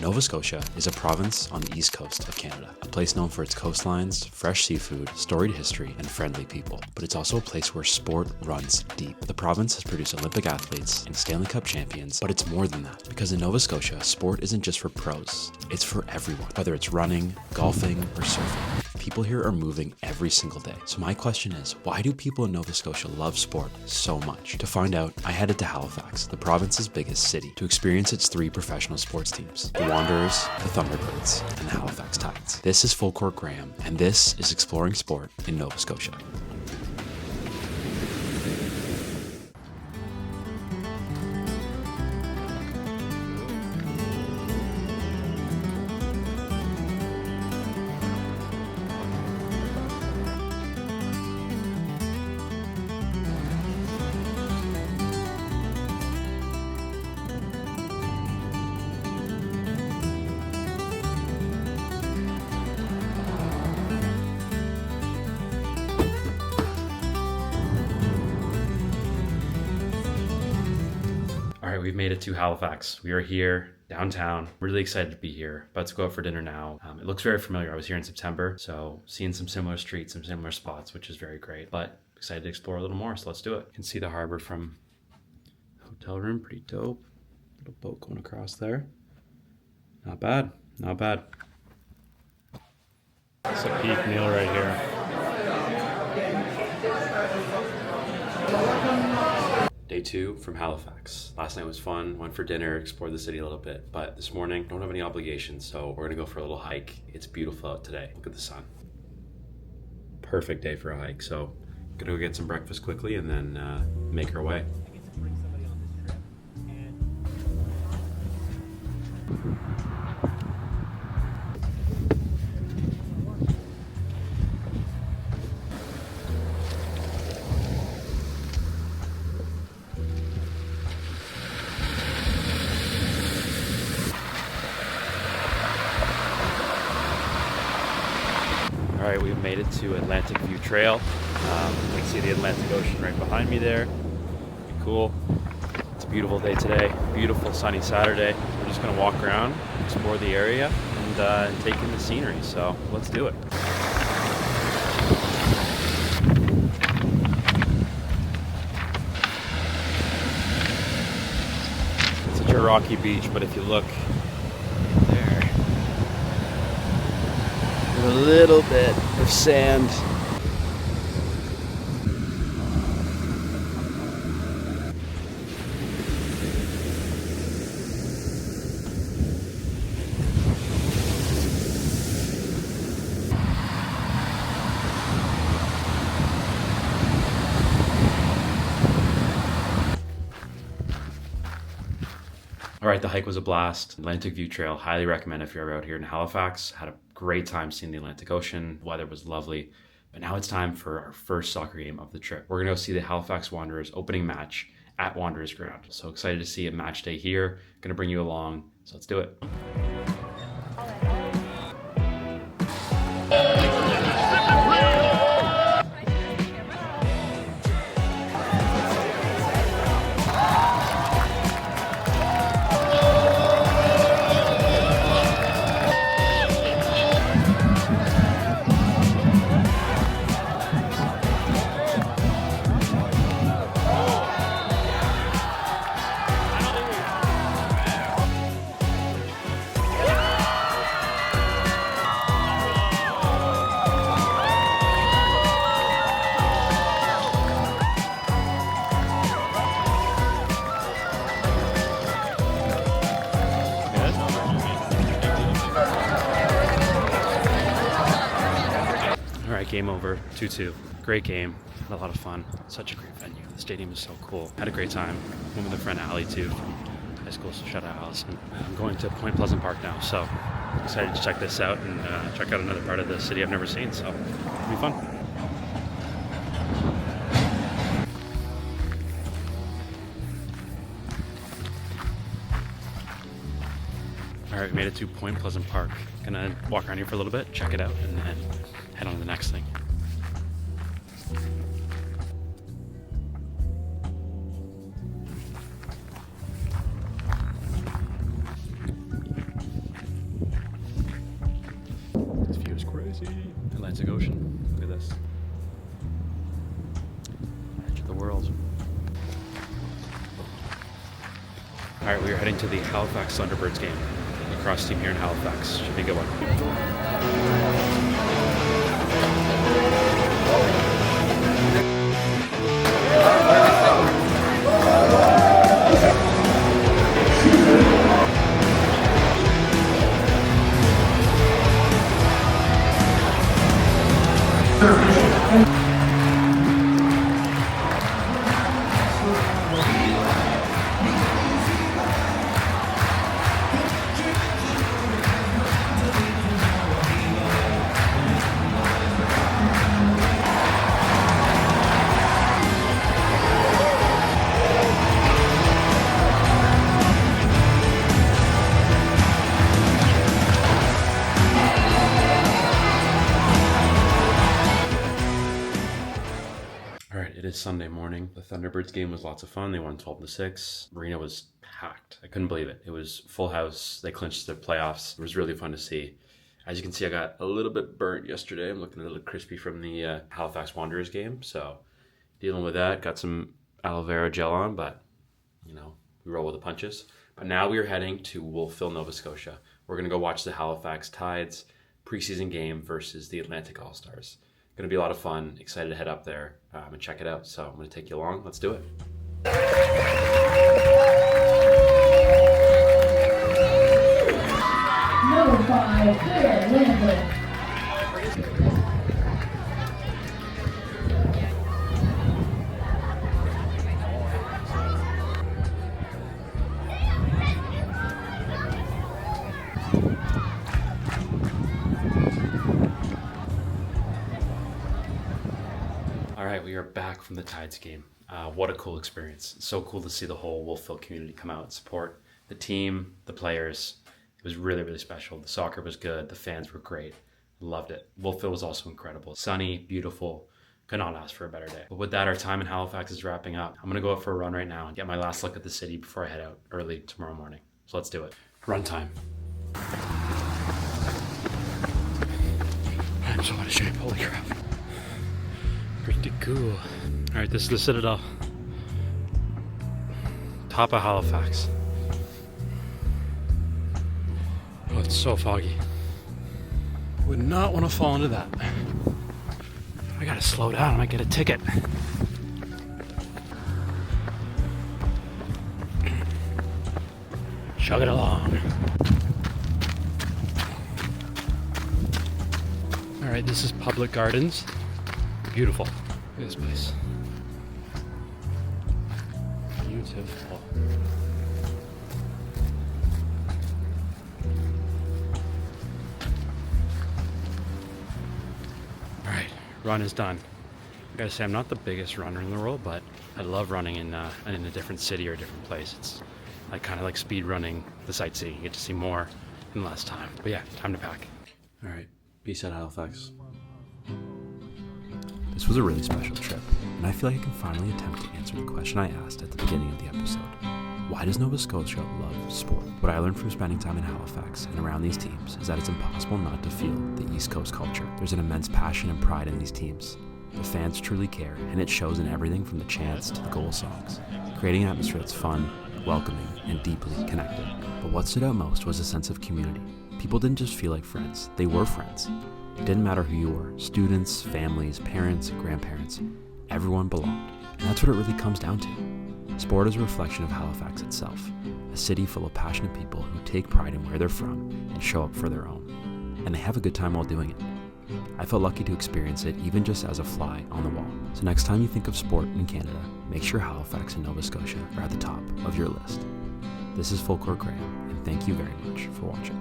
Nova Scotia is a province on the east coast of Canada, a place known for its coastlines, fresh seafood, storied history, and friendly people. But it's also a place where sport runs deep. The province has produced Olympic athletes and Stanley Cup champions, but it's more than that. Because in Nova Scotia, sport isn't just for pros, it's for everyone. Whether it's running, golfing, or surfing, people here are moving every single day. So my question is, why do people in Nova Scotia love sport so much? To find out, I headed to Halifax, the province's biggest city, to experience its three professional sports teams: the Wanderers, the Thunderbirds, and the Halifax Tides. This is FullCourt.Graham, and this is Exploring Sport in Nova Scotia. All right, we've made it to Halifax. We are here downtown. Really excited to be here. About to go out for dinner now. It looks very familiar. I was here in September, so seeing some similar streets, some similar spots, which is very great. But excited to explore a little more, so let's do it. You can see the harbor from the hotel room. Pretty dope. Little boat going across there. Not bad. Not bad. It's a peak meal right here. Day 2 from Halifax. Last night was fun, went for dinner, explored the city a little bit, but this morning, don't have any obligations, so we're gonna go for a little hike. It's beautiful out today. Look at the sun. Perfect day for a hike, so gonna go get some breakfast quickly and then make our way. All right, we've made it to Atlantic View Trail. You can see the Atlantic Ocean right behind me there. Pretty cool. It's a beautiful day today. Beautiful sunny Saturday. We're just gonna walk around, explore the area, and take in the scenery. So let's do it. It's such a rocky beach, but if you look there, a little bit of sand. All right, the hike was a blast. Atlantic View Trail, highly recommend if you're ever out here in Halifax. Had a great time seeing the Atlantic Ocean. The weather was lovely. But now it's time for our first soccer game of the trip. We're gonna go see the Halifax Wanderers opening match at Wanderers Ground. So excited to see a match day here. Gonna bring you along, so let's do it. All right, game over, 2-2. Great game, had a lot of fun. Such a great venue. The stadium is so cool. Had a great time. Went with a friend Allie too from high school, so shout out Allison. I'm going to Point Pleasant Park now, so excited to check this out and check out another part of the city I've never seen, so it'll be fun. All right, we made it to Point Pleasant Park. Gonna walk around here for a little bit, check it out, and then head on to the next thing. This view is crazy. Atlantic Ocean. Look at this. Edge of the world. All right, we are heading to the Halifax Thunderbirds game. Lacrosse team here in Halifax. Should be a good one. It is Sunday morning. The Thunderbirds game was lots of fun. They won 12-6. Arena was packed. I couldn't believe it. It was full house. They clinched the playoffs. It was really fun to see. As you can see, I got a little bit burnt yesterday. I'm looking a little crispy from the Halifax Wanderers game. So dealing with that. Got some aloe vera gel on, but you know, we roll with the punches. But now we are heading to Wolfville, Nova Scotia. We're going to go watch the Halifax Tides preseason game versus the Atlantic All-Stars. Going to be a lot of fun. Excited to head up there and check it out. So I'm going to take you along. Let's do it. Number 5, clear, Lindsay. All right, we are back from the Tides game. What a cool experience. It's so cool to see the whole Wolfville community come out and support the team, the players. It was really, really special. The soccer was good. The fans were great. Loved it. Wolfville was also incredible. Sunny, beautiful. Could not ask for a better day. But with that, our time in Halifax is wrapping up. I'm going to go out for a run right now and get my last look at the city before I head out early tomorrow morning. So let's do it. Run time. I'm so out of shape. Holy crap. Pretty cool. All right, this is the Citadel. Top of Halifax. Oh, it's so foggy. Would not want to fall into that. I gotta slow down. I might get a ticket. Chug it along. All right, this is Public Gardens. Beautiful. Look at this place. Beautiful. All right, run is done. I gotta say, I'm not the biggest runner in the world, but I love running in a different city or a different place. It's kind of like speed running the sightseeing. You get to see more in less time. But yeah, time to pack. All right, peace out, Halifax. This was a really special trip, and I feel like I can finally attempt to answer the question I asked at the beginning of the episode. Why does Nova Scotia love sport? What I learned from spending time in Halifax and around these teams is that it's impossible not to feel the East Coast culture. There's an immense passion and pride in these teams. The fans truly care, and it shows in everything from the chants to the goal songs, creating an atmosphere that's fun, welcoming, and deeply connected. But what stood out most was a sense of community. People didn't just feel like friends, they were friends. It didn't matter who you were, students, families, parents, grandparents, everyone belonged. And that's what it really comes down to. Sport is a reflection of Halifax itself, a city full of passionate people who take pride in where they're from and show up for their own. And they have a good time while doing it. I felt lucky to experience it even just as a fly on the wall. So next time you think of sport in Canada, make sure Halifax and Nova Scotia are at the top of your list. This is FullCourt.Graham, and thank you very much for watching.